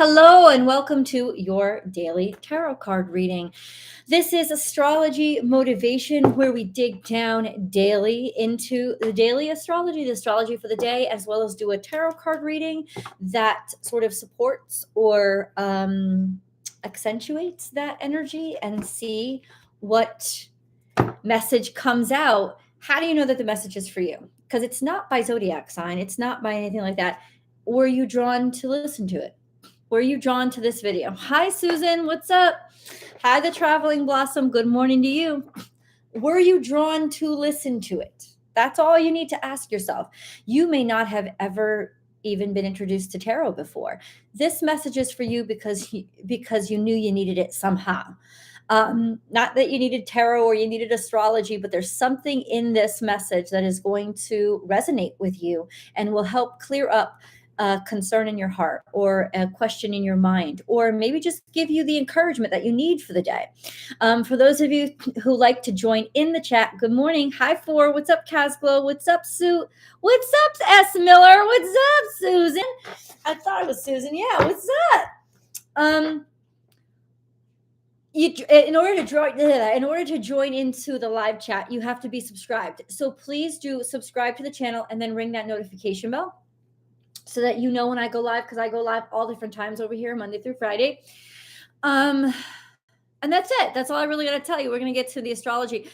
Hello and welcome to your daily tarot card reading. This is astrology motivation where we dig down daily into the daily astrology, the astrology for the day, as well as do a tarot card reading that sort of supports or accentuates that energy and see what message comes out. How do you know that the message is for you? Because it's not by zodiac sign, it's not by anything like that. Were you drawn to listen to it? Were you drawn to this video? Hi, Susan. What's up? Hi, the Traveling Blossom. Good morning to you. Were you drawn to listen to it? That's all you need to ask yourself. You may not have ever even been introduced to tarot before. This message is for you because you knew you needed it somehow. Not that you needed tarot or you needed astrology, but there's something in this message that is going to resonate with you and will help clear up a concern in your heart or a question in your mind, or maybe just give you the encouragement that you need for the day. For those of you who like to join in the chat, good morning. Hi, Four. What's up, Casglow? What's up, Sue? What's up, S. Miller? What's up, Susan? I thought it was Susan. Yeah, what's up? In order to join into the live chat, you have to be subscribed. So please do subscribe to the channel and then ring that notification bell so that you know when I go live, because I go live all different times over here, Monday through Friday. And that's it. That's all I really got to tell you. We're going to get to the astrology.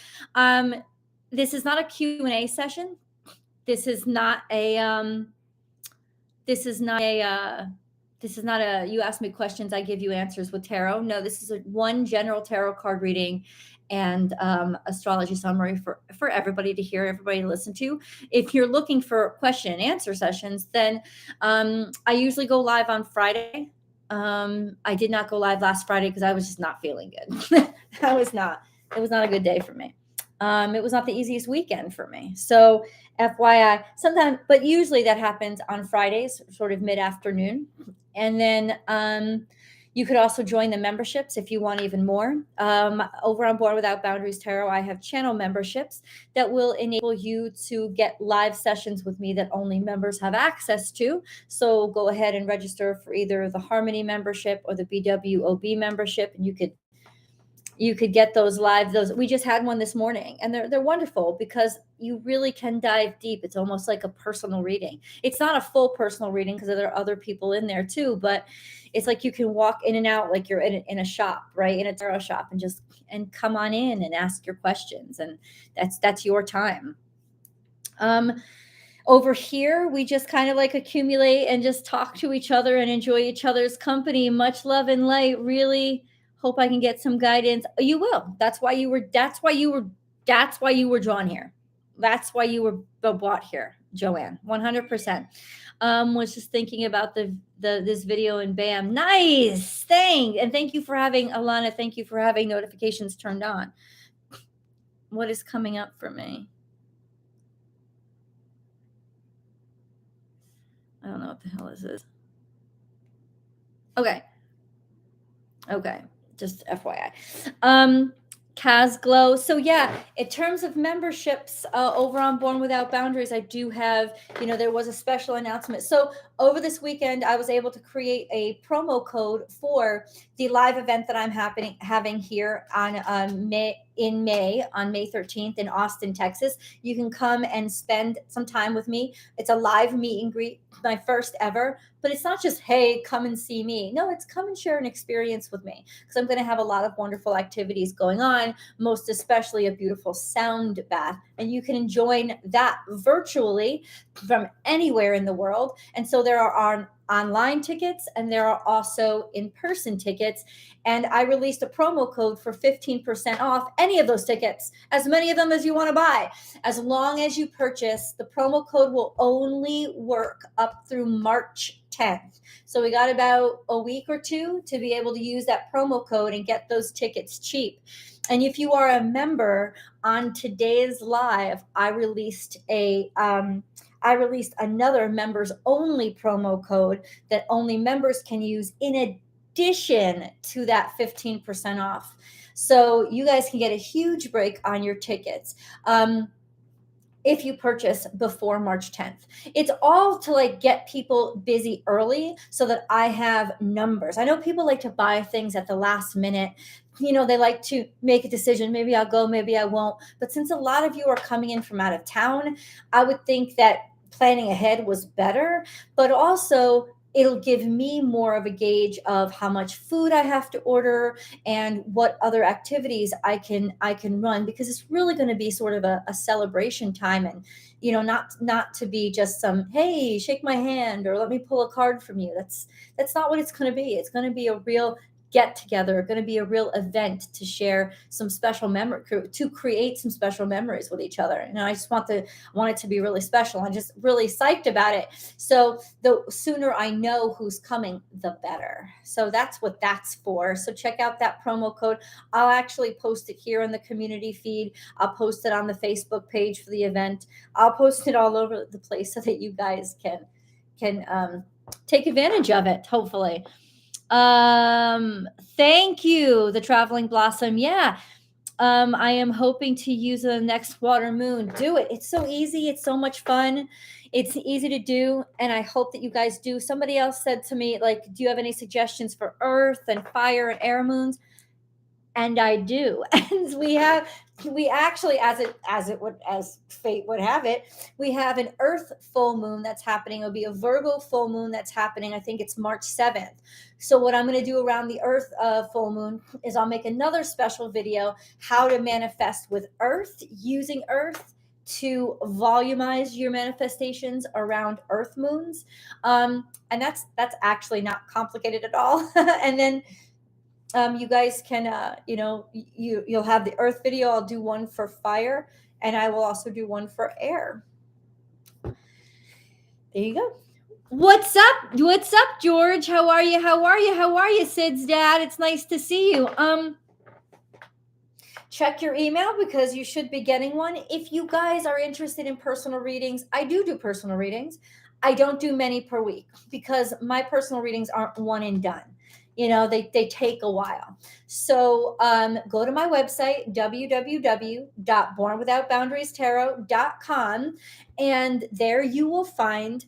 This is not a Q&A session. This is not a you ask me questions, I give you answers with tarot. No, this is one general tarot card reading and astrology summary for everybody to hear, everybody to listen to. If you're looking for question and answer sessions, then I usually go live on Friday. I did not go live last Friday because I was just not feeling good. It was not a good day for me. It was not the easiest weekend for me. So FYI, sometimes, but usually that happens on Fridays, sort of mid-afternoon. And then you could also join the memberships if you want even more. Over on BornWithoutBoundaries Tarot, I have channel memberships that will enable you to get live sessions with me that only members have access to. So go ahead and register for either the Harmony membership or the BWOB membership, and you could get those live. We just had one this morning, and they're wonderful because you really can dive deep. It's almost like a personal reading. It's not a full personal reading because there are other people in there too, but it's like you can walk in and out like you're in a shop, right? In a tarot shop, and come on in and ask your questions, and that's your time. Over here, we just kind of like accumulate and just talk to each other and enjoy each other's company. Much love and light. Really hope I can get some guidance. You will. That's why you were drawn here. That's why you were brought here, Joanne. 100%. Was just thinking about this video and bam. Nice. Thank you for having Alana. Thank you for having notifications turned on. What is coming up for me? I don't know what the hell this is. Okay. Just FYI. Casglow. So yeah, in terms of memberships over on Born Without Boundaries, I do have, there was a special announcement. So over this weekend, I was able to create a promo code for the live event that I'm having here on May 13th in Austin, Texas. You can come and spend some time with me. It's a live meet and greet, my first ever, but it's not just, hey, come and see me. No, it's come and share an experience with me, because I'm going to have a lot of wonderful activities going on, most especially a beautiful sound bath. And you can join that virtually from anywhere in the world. And so there are online tickets and there are also in-person tickets. And I released a promo code for 15% off any of those tickets, as many of them as you want to buy. As long as you purchase, the promo code will only work up through March 10th. So we got about a week or two to be able to use that promo code and get those tickets cheap. And if you are a member, on today's live, I released another members only promo code that only members can use in addition to that 15% off. So you guys can get a huge break on your tickets. if you purchase before March 10th. It's all to like get people busy early so that I have numbers. I know people like to buy things at the last minute. They like to make a decision. Maybe I'll go, maybe I won't. But since a lot of you are coming in from out of town, I would think that planning ahead was better, but also it'll give me more of a gauge of how much food I have to order and what other activities I can run, because it's really going to be sort of a celebration time, and not to be just some, hey, shake my hand or let me pull a card from you. That's not what it's going to be. It's going to be a real get together, going to be a real event to share some special memory, to create some special memories with each other. And I just want it to be really special. I'm just really psyched about it. So the sooner I know who's coming, the better. So that's what that's for. So check out that promo code. I'll actually post it here in the community feed. I'll post it on the Facebook page for the event. I'll post it all over the place so that you guys can take advantage of it, hopefully. Thank you, the Traveling Blossom. Yeah. I am hoping to use the next water moon. Do it. It's so easy. It's so much fun. It's easy to do. And I hope that you guys do. Somebody else said to me, like, do you have any suggestions for earth and fire and air moons? And I do. And we actually, as fate would have it, we have an earth full moon that's happening. It'll be a Virgo full moon that's happening. I think it's March 7th. So what I'm going to do around the earth full moon is I'll make another special video, how to manifest with earth, using earth to volumize your manifestations around earth moons. And that's actually not complicated at all. And then you guys can, you'll have the earth video. I'll do one for fire, and I will also do one for air. There you go. What's up, George? How are you, Sid's dad? It's nice to see you. Check your email because you should be getting one. If you guys are interested in personal readings, I do personal readings. I don't do many per week because my personal readings aren't one and done. They take a while. So go to my website, www.BornWithoutBoundariesTarot.com, and there you will find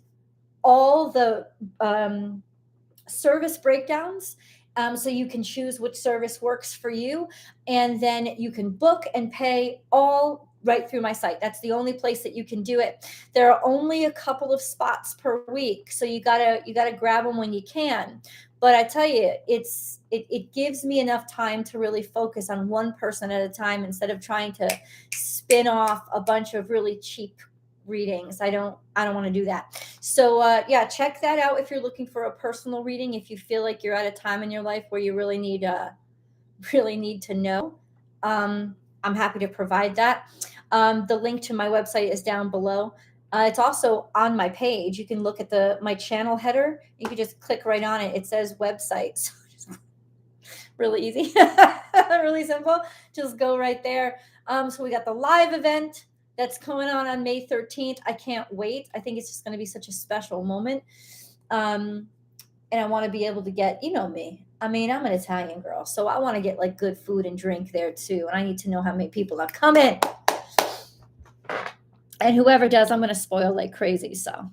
all the service breakdowns. So you can choose which service works for you, and then you can book and pay all right through my site. That's the only place that you can do it. There are only a couple of spots per week, so you gotta grab them when you can. But I tell you, it gives me enough time to really focus on one person at a time instead of trying to spin off a bunch of really cheap readings. I don't want to do that. So check that out if you're looking for a personal reading. If you feel like you're at a time in your life where you really need to know, I'm happy to provide that. The link to my website is down below. It's also on my page. You can look at my channel header. You can just click right on it. It says website. So really easy, really simple. Just go right there. So we got the live event that's going on May 13th. I can't wait. I think it's just going to be such a special moment. And I want to be able to get, me. I mean, I'm an Italian girl, so I want to get like good food and drink there too. And I need to know how many people are coming. And whoever does, I'm going to spoil like crazy. So,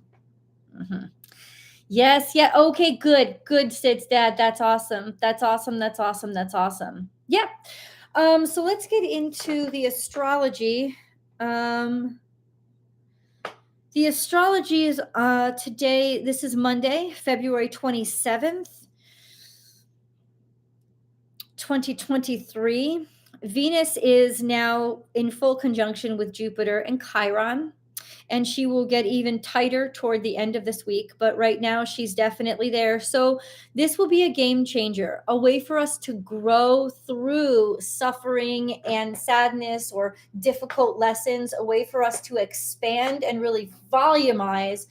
yes. Yeah. Okay. Good. Sid's dad. That's awesome. Yeah. So let's get into the astrology. The astrology is today. This is Monday, February 27th, 2023. Venus is now in full conjunction with Jupiter and Chiron, and she will get even tighter toward the end of this week. But right now, she's definitely there. So this will be a game changer, a way for us to grow through suffering and sadness or difficult lessons, a way for us to expand and really volumize.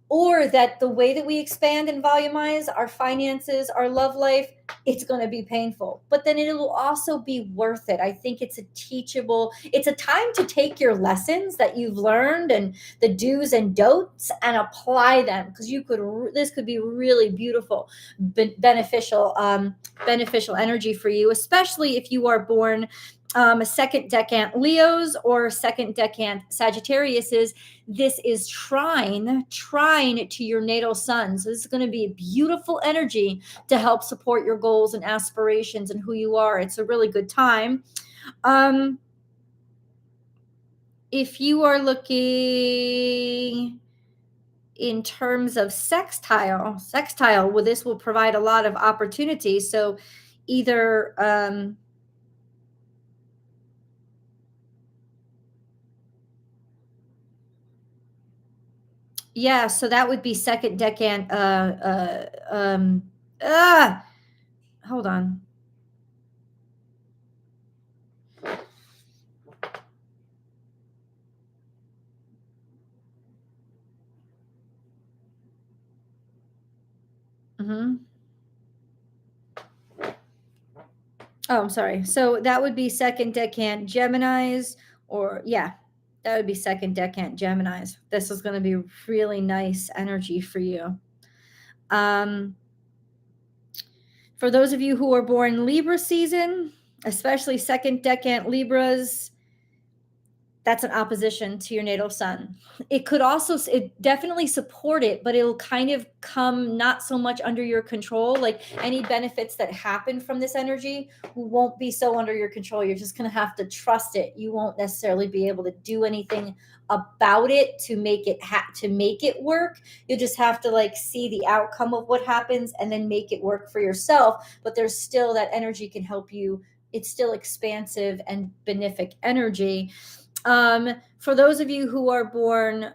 Or that the way that we expand and volumize our finances, our love life, it's going to be painful, but then it will also be worth it. I think it's it's a time to take your lessons that you've learned and the do's and don'ts and apply them, because this could be really beautiful, beneficial energy for you, especially if you are born second decant Leos or second decant Sagittariuses, this is trine to your natal sun. So this is going to be a beautiful energy to help support your goals and aspirations and who you are. It's a really good time. If you are looking in terms of sextile, well, this will provide a lot of opportunities. So either yeah, so that would be second decant. Hold on. Oh, I'm sorry. So that would be second decant Geminis, or yeah, that would be second decant Geminis. This is going to be really nice energy for you. For those of you who are born Libra season, especially second decant Libras, that's an opposition to your natal sun. It could also, it definitely support it, but it'll kind of come not so much under your control. Like any benefits that happen from this energy won't be so under your control. You're just going to have to trust it. You won't necessarily be able to do anything about it to make it work. You just have to like see the outcome of what happens and then make it work for yourself. But there's still that energy can help you. It's still expansive and benefic energy. For those of you who are born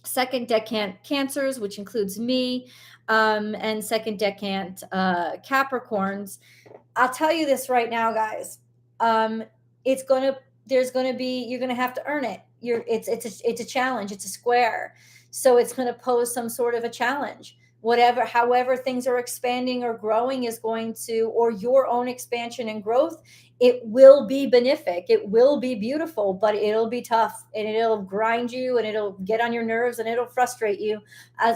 second decant Cancers, which includes me, and second decant Capricorns, I'll tell you this right now, guys. You're gonna have to earn it. It's a challenge. It's a square, so it's gonna pose some sort of a challenge. However things are expanding or growing is going to, or your own expansion and growth, it will be benefic. It will be beautiful, but it'll be tough and it'll grind you and it'll get on your nerves and it'll frustrate you.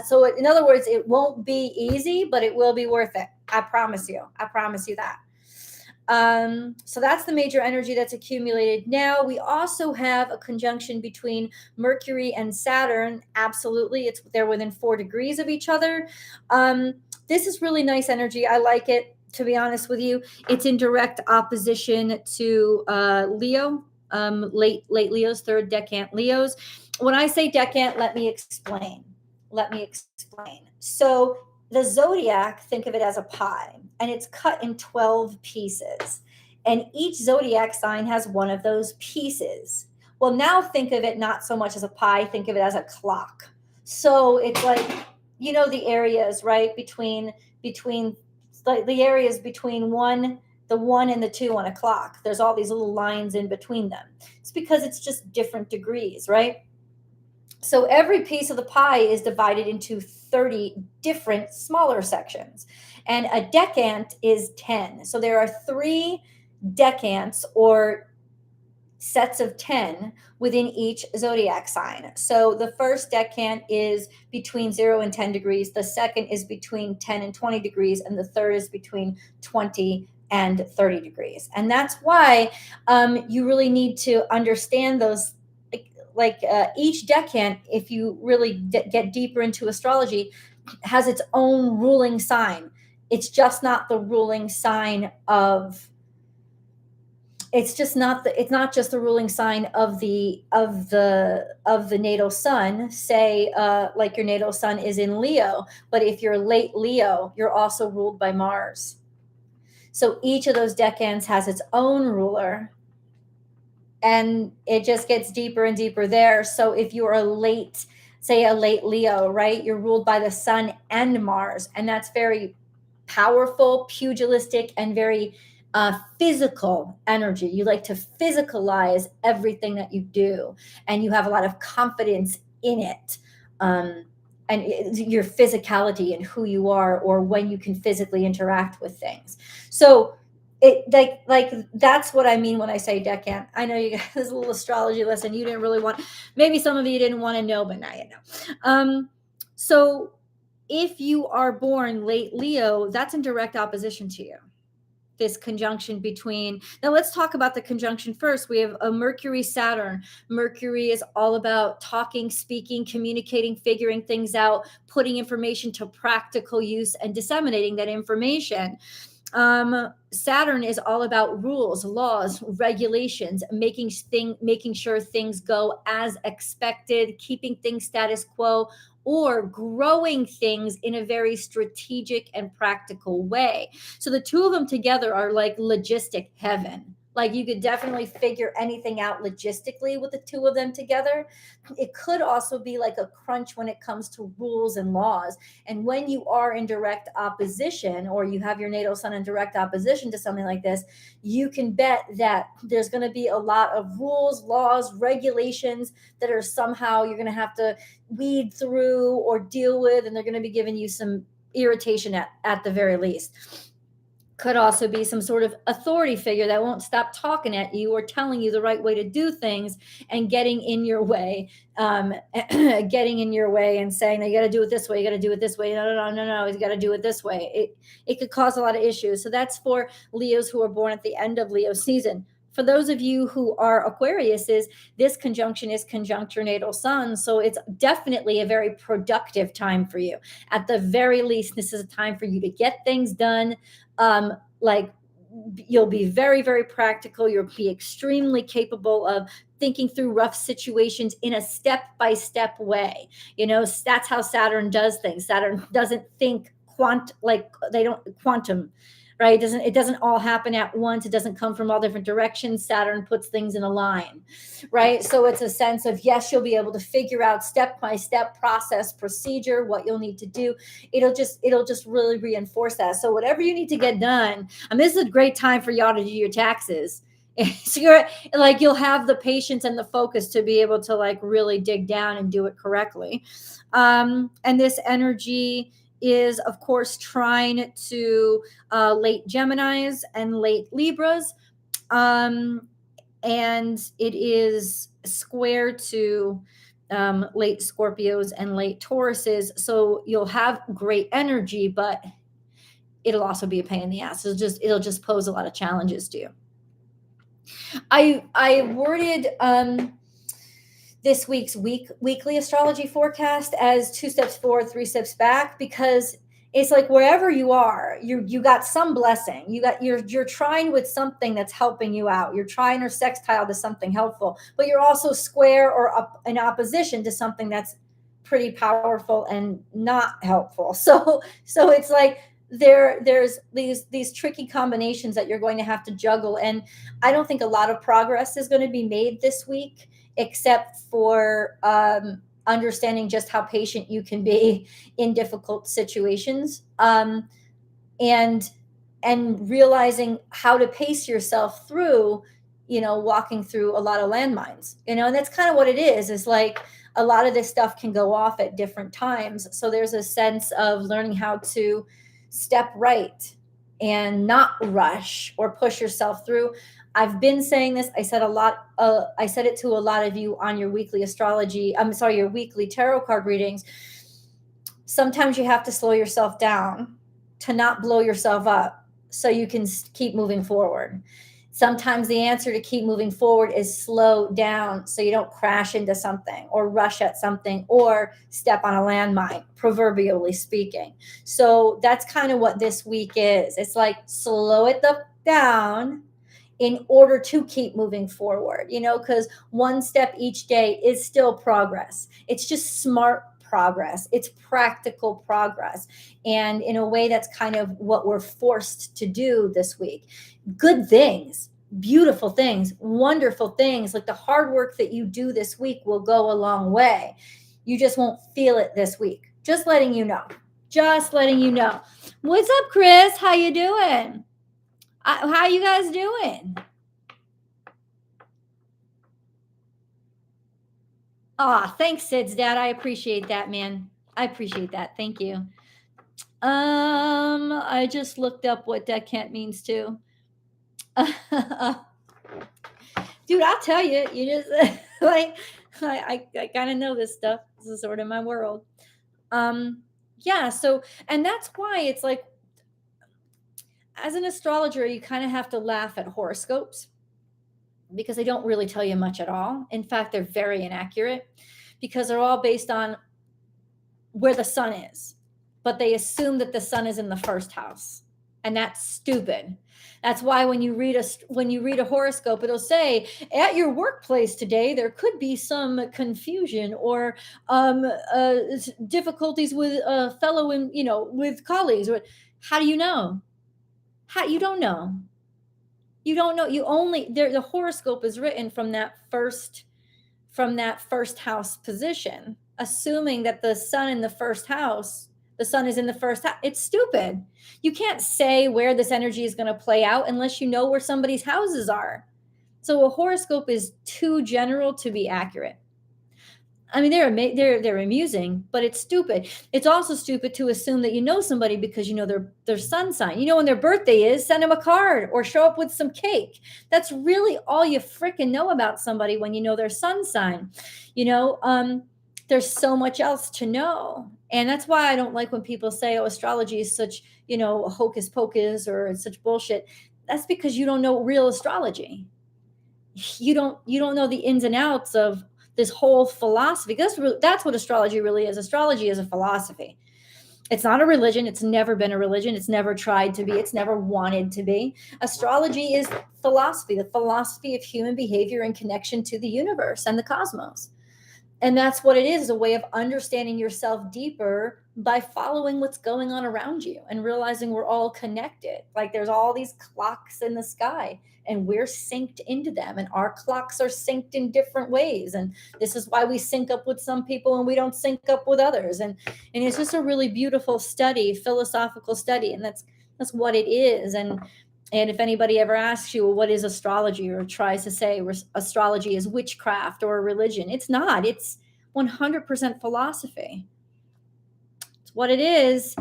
So in other words, it won't be easy, but it will be worth it. I promise you. I promise you that. So that's the major energy that's accumulated. Now we also have a conjunction between Mercury and Saturn. Absolutely. They're within 4 degrees of each other. This is really nice energy. I like it, to be honest with you. It's in direct opposition to Leo, late Leos, third decant Leos. When I say decant, let me explain. So the zodiac, think of it as a pie, and it's cut in 12 pieces. And each zodiac sign has one of those pieces. Well, now think of it not so much as a pie, think of it as a clock. So it's like, the areas, right, between like the areas between the 1 and the 2 on a clock. There's all these little lines in between them. It's because it's just different degrees, right? So every piece of the pie is divided into 30 different smaller sections. And a decant is 10. So there are 3 decants or sets of 10 within each zodiac sign. So the first decant is between 0 and 10 degrees. The second is between 10 and 20 degrees. And the third is between 20 and 30 degrees. And that's why you really need to understand those. Each decant, if you really get deeper into astrology, has its own ruling sign. It's just not the ruling sign of. It's not just the ruling sign of the natal sun. Say, like your natal sun is in Leo, but if you're late Leo, you're also ruled by Mars. So each of those decans has its own ruler. And it just gets deeper and deeper there. So if you're a late Leo, right, you're ruled by the sun and Mars. And that's very powerful, pugilistic, and very physical energy. You like to physicalize everything that you do. And you have a lot of confidence in it. And your physicality and who you are, or when you can physically interact with things. So that's what I mean when I say decant. I know you guys, this little astrology lesson you didn't really want, maybe some of you didn't want to know, but now you know. So if you are born late Leo, that's in direct opposition to you. this conjunction between, now let's talk about the conjunction first. We have a Mercury Saturn. Mercury is all about talking, speaking, communicating, figuring things out, putting information to practical use and disseminating that information. Saturn is all about rules, laws, regulations, making sure things go as expected, keeping things status quo, or growing things in a very strategic and practical way. So the two of them together are like logistic heaven. Like you could definitely figure anything out logistically with the two of them together. It could also be like a crunch when it comes to rules and laws. And when you are in direct opposition, or you have your natal sun in direct opposition to something like this, you can bet that there's going to be a lot of rules, laws, regulations that are somehow you're going to have to weed through or deal with, and they're going to be giving you some irritation at the very least. Could also be some sort of authority figure that won't stop talking at you or telling you the right way to do things and getting in your way, getting in your way and saying, you got to do it this way. You got to do it this way. No. You got to do it this way. It could cause a lot of issues. So that's for Leos who are born at the end of Leo season. For those of you who are Aquariuses, this conjunction is conjunct your natal sun. So it's definitely a very productive time for you. At the very least, this is a time for you to get things done. Like you'll be very, very practical. You'll be extremely capable of thinking through rough situations in a step-by-step way. That's how Saturn does things. Saturn doesn't think quantum, right? It doesn't all happen at once. It doesn't come from all different directions. Saturn puts things in a line, right? So it's a sense of, yes, you'll be able to figure out step-by-step process, procedure, what you'll need to do. It'll just really reinforce that. So whatever you need to get done, this is a great time for y'all to do your taxes. So you'll have the patience and the focus to be able to really dig down and do it correctly. And this energy is, of course, trine to late Geminis and late Libras. And it is square to late Scorpios and late Tauruses. So you'll have great energy, but it'll also be a pain in the ass. It'll just pose a lot of challenges to you. I worded this week's weekly astrology forecast as 2 steps forward, 3 steps back, because it's like wherever you are, you got some blessing. You're trying with something that's helping you out. You're trying or sextile to something helpful, but you're also square or in opposition to something that's pretty powerful and not helpful. So it's like there's these tricky combinations that you're going to have to juggle. And I don't think a lot of progress is going to be made this week, except for understanding just how patient you can be in difficult situations, and realizing how to pace yourself through, walking through a lot of landmines, and that's kind of what it is like a lot of this stuff can go off at different times. So there's a sense of learning how to step right and not rush or push yourself through. I've been saying this. I said it to a lot of you on your weekly your weekly tarot card readings. Sometimes you have to slow yourself down to not blow yourself up so you can keep moving forward. Sometimes the answer to keep moving forward is slow down so you don't crash into something or rush at something or step on a landmine, proverbially speaking. So that's kind of what this week is. It's like slow it down in order to keep moving forward, because one step each day is still progress. It's just smart progress. It's practical progress. And in a way, that's kind of what we're forced to do this week. Good things, beautiful things, wonderful things, like the hard work that you do this week will go a long way. You just won't feel it this week. Just letting you know. What's up, Chris? How you doing? How you guys doing? Thanks, Sid's dad. I appreciate that, man. I appreciate that. Thank you. I just looked up what decant means too. Dude, I'll tell you, you just I kind of know this stuff. This is sort of my world. Yeah. So, and that's why it's like, as an astrologer, you kind of have to laugh at horoscopes because they don't really tell you much at all. In fact, they're very inaccurate because they're all based on where the sun is, but they assume that the sun is in the first house, and that's stupid. That's why when you read a horoscope, it'll say at your workplace today there could be some confusion or difficulties with fellow and with colleagues. How do you know? How you don't know? You don't know. You only the horoscope is written from that first house position, assuming that the sun in the first house, the sun is in the first house. It's stupid. You can't say where this energy is going to play out unless you know where somebody's houses are. So a horoscope is too general to be accurate. I mean, they're amusing, but it's stupid. It's also stupid to assume that you know somebody because you know their sun sign. You know when their birthday is, send them a card or show up with some cake. That's really all you freaking know about somebody when you know their sun sign. There's so much else to know, and that's why I don't like when people say, "Oh, astrology is such hocus pocus or it's such bullshit." That's because you don't know real astrology. You don't know the ins and outs of this whole philosophy. That's what astrology really is. Astrology is a philosophy. It's not a religion. It's never been a religion. It's never tried to be. It's never wanted to be. Astrology is philosophy, the philosophy of human behavior in connection to the universe and the cosmos. And that's what it is, a way of understanding yourself deeper by following what's going on around you and realizing we're all connected. Like there's all these clocks in the sky and we're synced into them, and our clocks are synced in different ways. And this is why we sync up with some people and we don't sync up with others. And it's just a really beautiful study, philosophical study. And that's what it is. And if anybody ever asks you, well, what is astrology, or tries to say astrology is witchcraft or a religion, it's not. It's 100% philosophy. It's what it is.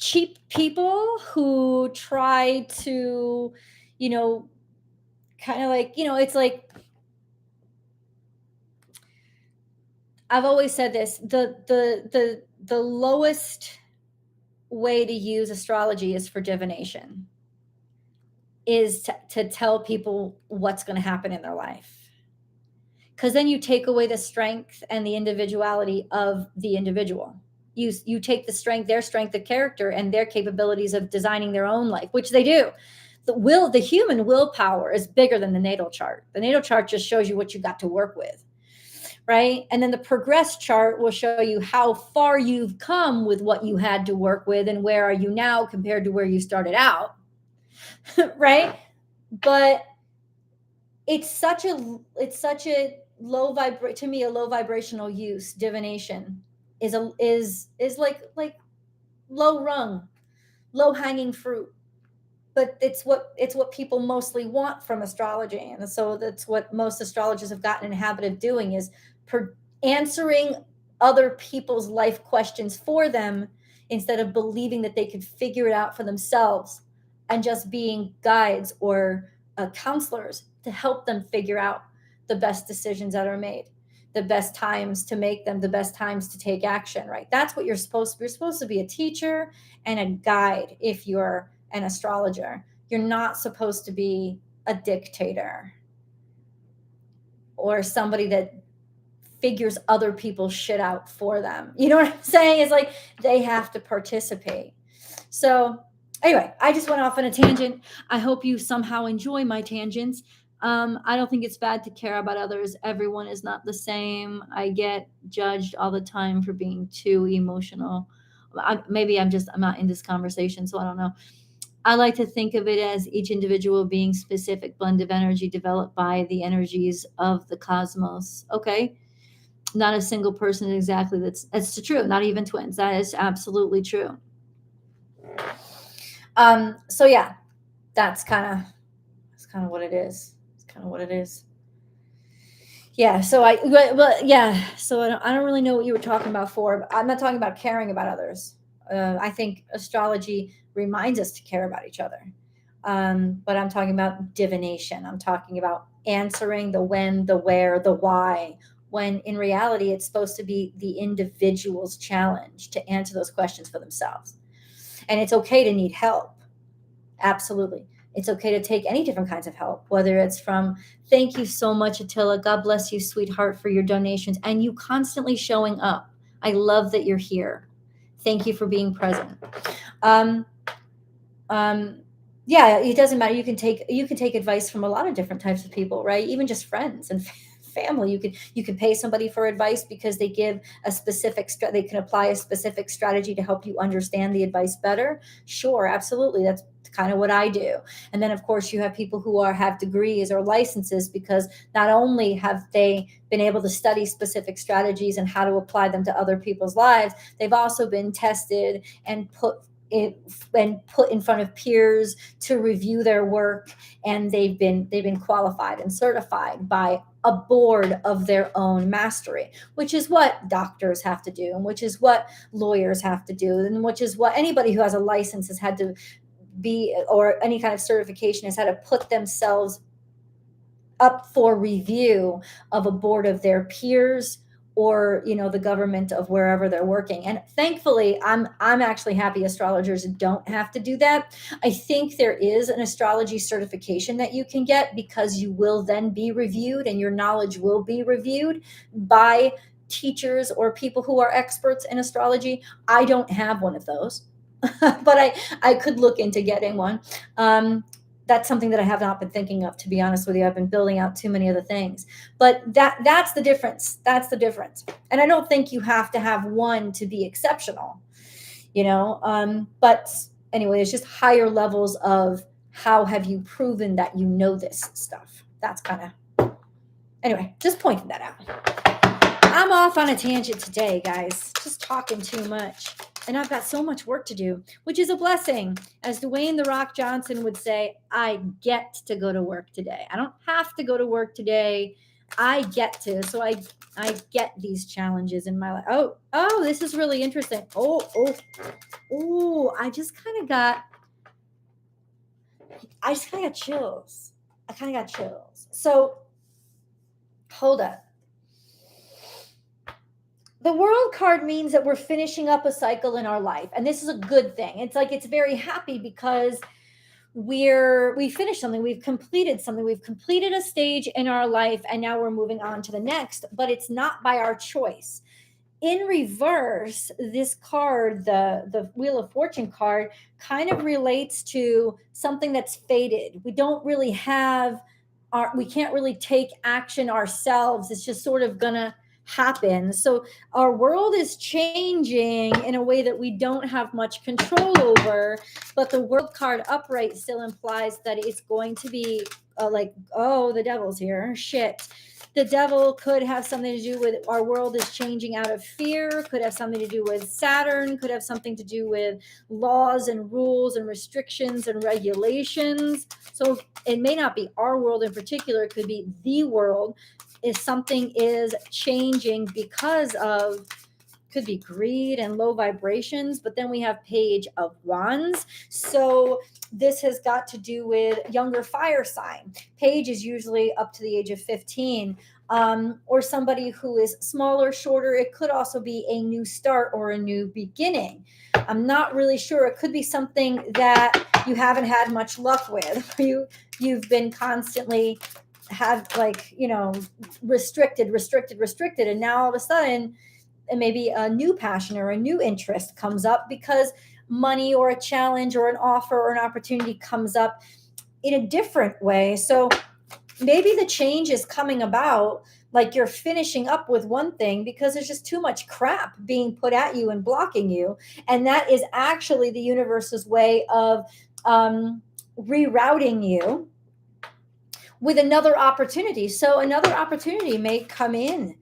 Cheap people who try to, kind of like, it's like, I've always said this, the lowest way to use astrology is for divination, is to tell people what's going to happen in their life, because then you take away the strength and the individuality of the individual. You take their strength of character and their capabilities of designing their own life, which they do. The human willpower is bigger than the natal chart. The natal chart just shows you what you got to work with, right? And then the progress chart will show you how far you've come with what you had to work with and where are you now compared to where you started out, right? But it's such a low to me, a low vibrational use. Divination is like low rung, low hanging fruit. But it's what people mostly want from astrology. And so that's what most astrologers have gotten in the habit of doing, is answering other people's life questions for them instead of believing that they could figure it out for themselves and just being guides or counselors to help them figure out the best decisions that are made, the best times to make them, the best times to take action, right? That's what you're supposed to be. You're supposed to be a teacher and a guide if you're an astrologer. You're not supposed to be a dictator or somebody that figures other people's shit out for them. You know what I'm saying? It's like they have to participate. So anyway, I just went off on a tangent. I hope you somehow enjoy my tangents. I don't think it's bad to care about others. Everyone is not the same. I get judged all the time for being too emotional. I'm not in this conversation, so I don't know. I like to think of it as each individual being specific blend of energy developed by the energies of the cosmos. Okay. Not a single person exactly. That's true. Not even twins. That is absolutely true. So yeah, that's kind of what it is. It's kind of what it is. Yeah. So I don't really know what you were talking about but I'm not talking about caring about others. I think astrology reminds us to care about each other. But I'm talking about divination. I'm talking about answering the when, the where, the why, when in reality, it's supposed to be the individual's challenge to answer those questions for themselves. And it's okay to need help. Absolutely. It's okay to take any different kinds of help, whether it's from, thank you so much, Attila. God bless you, sweetheart, for your donations and you constantly showing up. I love that you're here. Thank you for being present. Um, yeah, it doesn't matter. You can take advice from a lot of different types of people, right? Even just friends and family. You can pay somebody for advice because they give a specific they can apply a specific strategy to help you understand the advice better. Sure, absolutely. That's kind of what I do. And then of course you have people who have degrees or licenses because not only have they been able to study specific strategies and how to apply them to other people's lives, they've also been tested and put in front of peers to review their work, and they've been qualified and certified by a board of their own mastery, which is what doctors have to do, and which is what lawyers have to do, and which is what anybody who has a license has had to be, or any kind of certification has had to put themselves up for review of a board of their peers, or the government of wherever they're working. And thankfully I'm actually happy astrologers don't have to do that. I think there is an astrology certification that you can get, because you will then be reviewed and your knowledge will be reviewed by teachers or people who are experts in astrology. I don't have one of those, but I could look into getting one. That's something that I have not been thinking of, to be honest with you. I've been building out too many other things, but that's the difference. That's the difference. And I don't think you have to have one to be exceptional, but anyway, it's just higher levels of how have you proven that you know this stuff. That's kind of, anyway, just pointing that out. I'm off on a tangent today, guys, just talking too much. And I've got so much work to do, which is a blessing. As Dwayne "The Rock" Johnson would say, I get to go to work today. I don't have to go to work today. I get to. So I get these challenges in my life. Oh, this is really interesting. I just kind of got chills. So hold up. The World card means that we're finishing up a cycle in our life. And this is a good thing. It's very happy because we finished something. We've completed something. We've completed a stage in our life, and now we're moving on to the next. But it's not by our choice. In reverse, this card, the Wheel of Fortune card, kind of relates to something that's faded. We don't really we can't really take action ourselves. It's just sort of gonna happen. So our world is changing in a way that we don't have much control over, but the World card upright still implies that it's going to be the devil's here. Shit. The devil could have something to do with our world is changing out of fear, could have something to do with Saturn, could have something to do with laws and rules and restrictions and regulations. So it may not be our world in particular, it could be the world. If something is changing because of, could be greed and low vibrations, but then we have Page of Wands. So this has got to do with younger fire sign. Page is usually up to the age of 15, or somebody who is smaller, shorter. It could also be a new start or a new beginning. I'm not really sure. It could be something that you haven't had much luck with. You've been constantly restricted. And now all of a sudden, and maybe a new passion or a new interest comes up because money or a challenge or an offer or an opportunity comes up in a different way. So maybe the change is coming about, like you're finishing up with one thing because there's just too much crap being put at you and blocking you. And that is actually the universe's way of rerouting you with another opportunity. So another opportunity may come in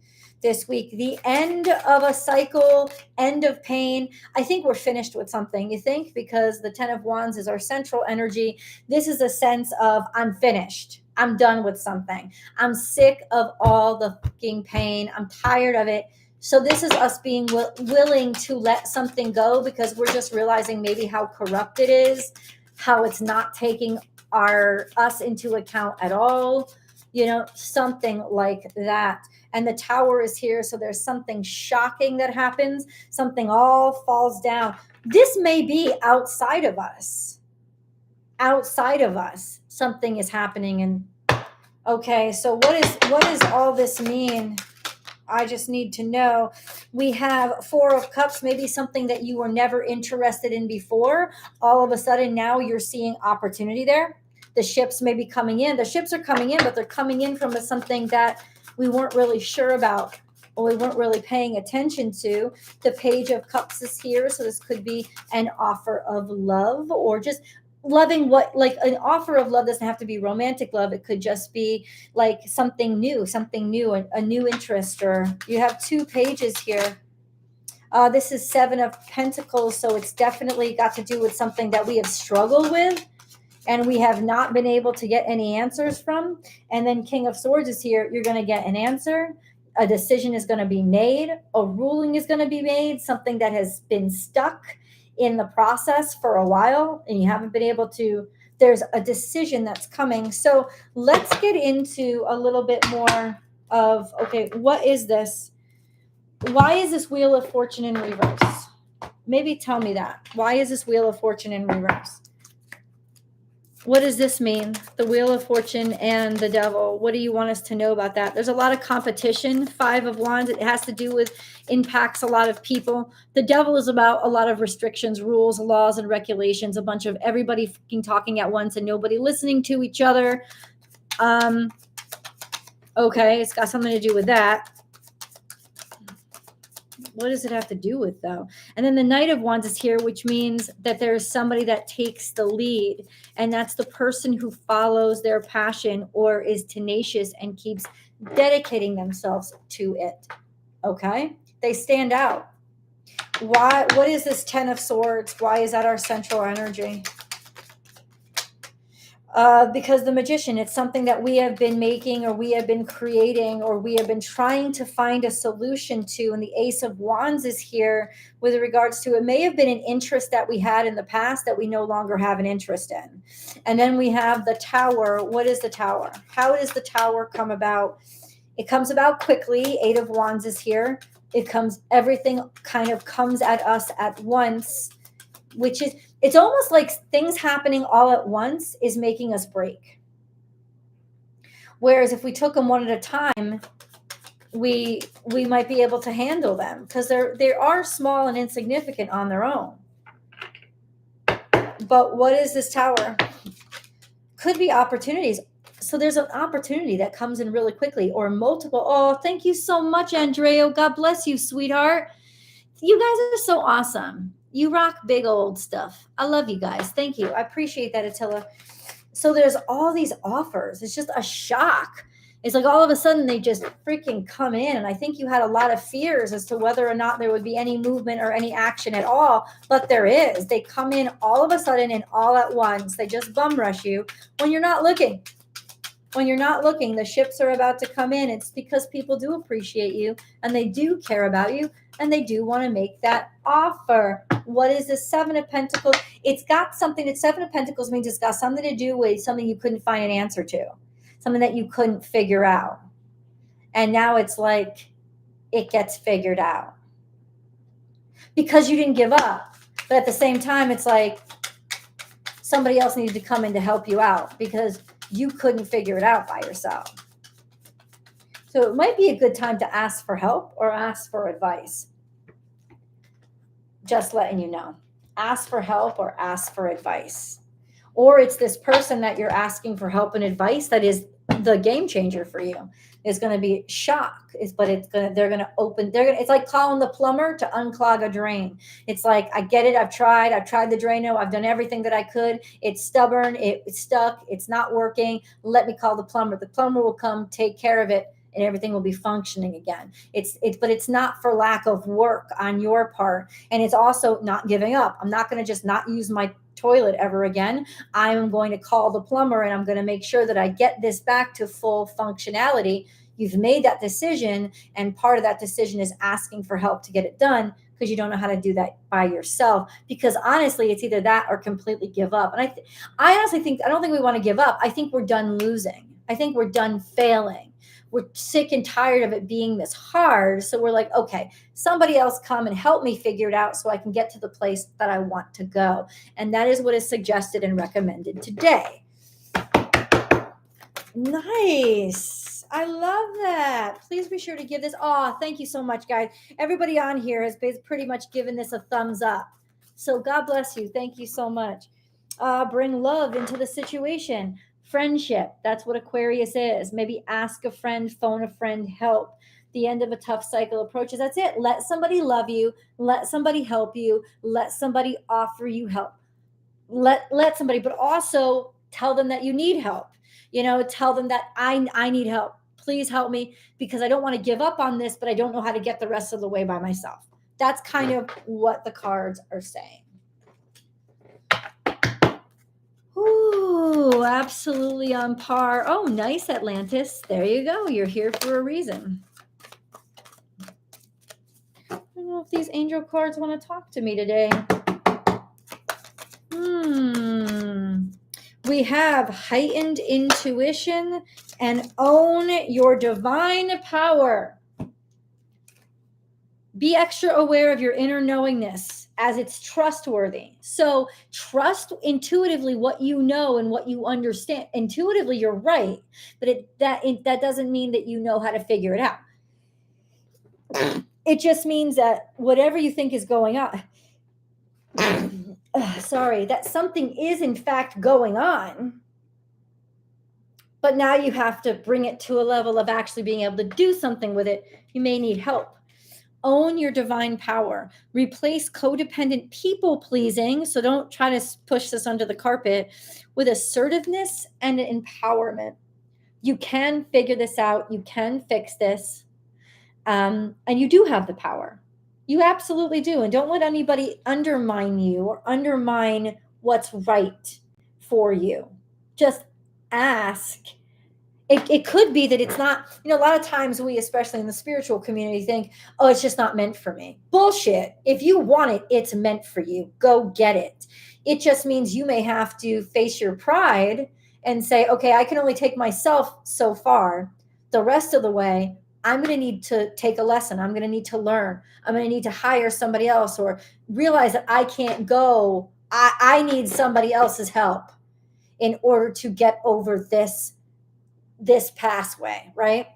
this week, the end of a cycle, end of pain. I think we're finished with something, you think? Because the 10 of Wands is our central energy. This is a sense of, I'm finished. I'm done with something. I'm sick of all the fucking pain. I'm tired of it. So this is us being willing to let something go, because we're just realizing maybe how corrupt it is, how it's not taking us into account at all. something like that. And the Tower is here. So there's something shocking that happens. Something all falls down. This may be outside of us. Outside of us, something is happening. And okay, so what does all this mean? I just need to know. We have Four of Cups, maybe something that you were never interested in before. All of a sudden now you're seeing opportunity there. The ships may be coming in. The ships are coming in, but they're coming in from something that we weren't really sure about or we weren't really paying attention to. The Page of Cups is here. So this could be an offer of love or just loving like an offer of love doesn't have to be romantic love. It could just be like something new, a new interest. Or you have two pages here. This is Seven of Pentacles. So it's definitely got to do with something that we have struggled with and we have not been able to get any answers from. And then King of Swords is here. You're going to get an answer. A decision is going to be made. A ruling is going to be made. Something that has been stuck in the process for a while and you haven't been able to, there's a decision that's coming. So let's get into a little bit more of, okay, what is this? Why is this Wheel of Fortune in reverse? Maybe tell me that. Why is this Wheel of Fortune in reverse? What does this mean? The Wheel of Fortune and the Devil. What do you want us to know about that? There's a lot of competition. Five of Wands. It has to do with impacts a lot of people. The Devil is about a lot of restrictions, rules, laws, and regulations. A bunch of everybody fucking talking at once and nobody listening to each other. Okay, it's got something to do with that. What does it have to do with, though? And then the Knight of Wands is here, which means that there is somebody that takes the lead. And that's the person who follows their passion or is tenacious and keeps dedicating themselves to it. Okay? They stand out. Why? What is this Ten of Swords? Why is that our central energy? Because the Magician, it's something that we have been making or we have been creating or we have been trying to find a solution to. And the Ace of Wands is here with regards to, it may have been an interest that we had in the past that we no longer have an interest in. And then we have the Tower. What is the Tower? How does the Tower come about? It comes about quickly. Eight of Wands is here. Everything kind of comes at us at once, which is, it's almost like things happening all at once is making us break. Whereas if we took them one at a time, we might be able to handle them because they are small and insignificant on their own. But what is this Tower? Could be opportunities. So there's an opportunity that comes in really quickly or multiple. Oh, thank you so much, Andrea. God bless you, sweetheart. You guys are so awesome. You rock big old stuff. I love you guys. Thank you. I appreciate that, Attila. So there's all these offers. It's just a shock. It's like all of a sudden they just freaking come in. And I think you had a lot of fears as to whether or not there would be any movement or any action at all. But there is. They come in all of a sudden and all at once. They just bum rush you when you're not looking. When you're not looking, the ships are about to come in. It's because people do appreciate you and they do care about you and they do want to make that offer. What is the Seven of Pentacles? It's got something. It's Seven of Pentacles means it's got something to do with something you couldn't find an answer to, something that you couldn't figure out. And now it's like it gets figured out because you didn't give up. But at the same time, it's like somebody else needed to come in to help you out because you couldn't figure it out by yourself. So it might be a good time to ask for help or ask for advice. Just letting you know. Ask for help or ask for advice. Or it's this person that you're asking for help and advice that is the game changer for you. It's going to be shock. It's like calling the plumber to unclog a drain. It's like, I get it. I've tried the Drano. I've done everything that I could. It's stubborn. It's stuck. It's not working. Let me call the plumber. The plumber will come take care of it and everything will be functioning again. But it's not for lack of work on your part. And it's also not giving up. I'm not going to just not use my toilet ever again. I'm going to call the plumber and I'm going to make sure that I get this back to full functionality. You've made that decision, and part of that decision is asking for help to get it done because you don't know how to do that by yourself. Because honestly, it's either that or completely give up. And I honestly think, I don't think we want to give up. I think we're done losing. I think we're done failing. We're sick and tired of it being this hard. So we're like, okay, somebody else come and help me figure it out so I can get to the place that I want to go. And that is what is suggested and recommended today. Nice. I love that. Please be sure to give this. Oh, thank you so much, guys. Everybody on here has pretty much given this a thumbs up. So God bless you. Thank you so much. Bring love into the situation. Friendship. That's what Aquarius is. Maybe ask a friend, phone a friend, help. The end of a tough cycle approaches. That's it. Let somebody love you. Let somebody help you. Let somebody offer you help. Let somebody, but also tell them that you need help. Tell them that I need help. Please help me because I don't want to give up on this, but I don't know how to get the rest of the way by myself. That's kind of what the cards are saying. Ooh, absolutely on par. Oh, nice, Atlantis. There you go. You're here for a reason. I don't know if these angel cards want to talk to me today. We have heightened intuition and own your divine power. Be extra aware of your inner knowingness as it's trustworthy. So trust intuitively what you know and what you understand. Intuitively, you're right, but that doesn't mean that you know how to figure it out. It just means that whatever you think is going on, that something is in fact going on, but now you have to bring it to a level of actually being able to do something with it. You may need help. Own your divine power. Replace codependent people pleasing. So don't try to push this under the carpet, with assertiveness and empowerment. You can figure this out. You can fix this. And you do have the power. You absolutely do. And don't let anybody undermine you or undermine what's right for you. Just ask. It could be that it's not, a lot of times we, especially in the spiritual community, think, oh, it's just not meant for me. Bullshit. If you want it, it's meant for you. Go get it. It just means you may have to face your pride and say, okay, I can only take myself so far. The rest of the way, I'm going to need to take a lesson. I'm going to need to learn. I'm going to need to hire somebody else or realize that I can't go. I need somebody else's help in order to get over this pathway, right?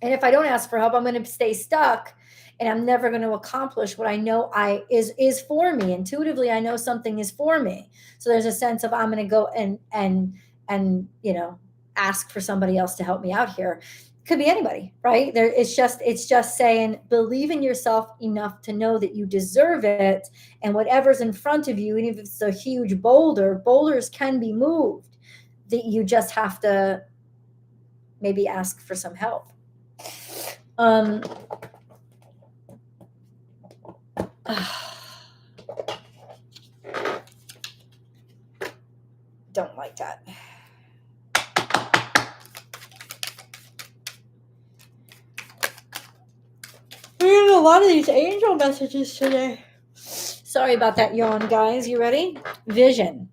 And if I don't ask for help, I'm going to stay stuck and I'm never going to accomplish what I know is for me. Intuitively, I know something is for me. So there's a sense of I'm going to go and ask for somebody else to help me out here. Could be anybody, right? It's just saying, believe in yourself enough to know that you deserve it. And whatever's in front of you, even if it's a huge boulders can be moved. That you just have to maybe ask for some help. Don't like that. We're getting a lot of these angel messages today. Sorry about that yawn, guys. You ready? Vision.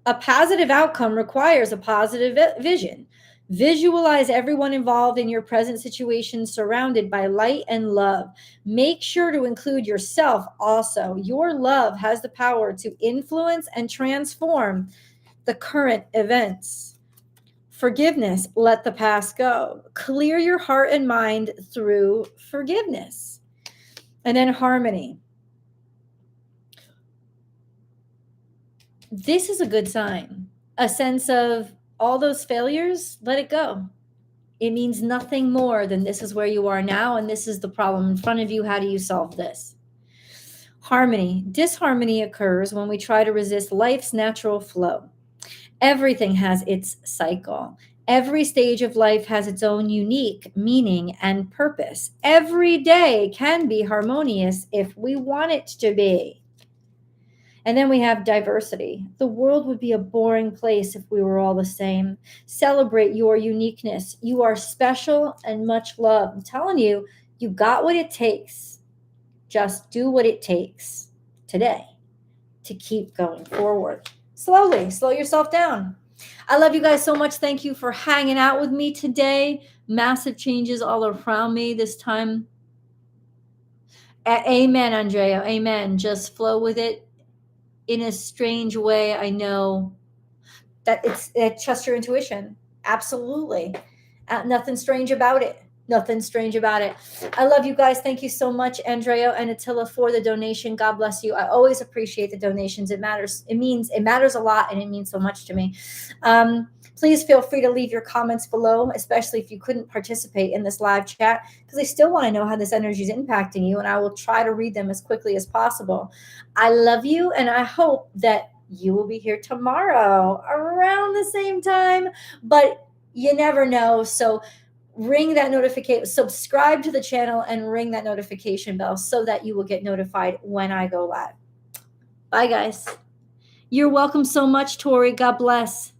A positive outcome requires a positive vision. Visualize everyone involved in your present situation surrounded by light and love. Make sure to include yourself also. Your love has the power to influence and transform the current events. Forgiveness, let the past go. Clear your heart and mind through forgiveness. And then harmony. This is a good sign. A sense of all those failures, let it go. It means nothing more than this is where you are now, and this is the problem in front of you. How do you solve this? Harmony. Disharmony occurs when we try to resist life's natural flow. Everything has its cycle. Every stage of life has its own unique meaning and purpose. Every day can be harmonious if we want it to be. And then we have diversity. The world would be a boring place if we were all the same. Celebrate your uniqueness. You are special and much loved. I'm telling you, you got what it takes. Just do what it takes today to keep going forward. Slowly, slow yourself down. I love you guys so much. Thank you for hanging out with me today. Massive changes all around me this time. Amen, Andrea. Amen. Just flow with it in a strange way. I know that trust your intuition. Absolutely. Nothing strange about it. Nothing strange about it. I love you guys. Thank you so much, Andrea and Attila, for the donation. God bless you. I always appreciate the donations. It matters. It matters a lot, and it means so much to me. Please feel free to leave your comments below, especially if you couldn't participate in this live chat, because I still want to know how this energy is impacting you, and I will try to read them as quickly as possible. I love you, and I hope that you will be here tomorrow around the same time, but you never know. So ring that notification, subscribe to the channel, and ring that notification bell so that you will get notified when I go live. Bye, guys. You're welcome so much, Tori. God bless.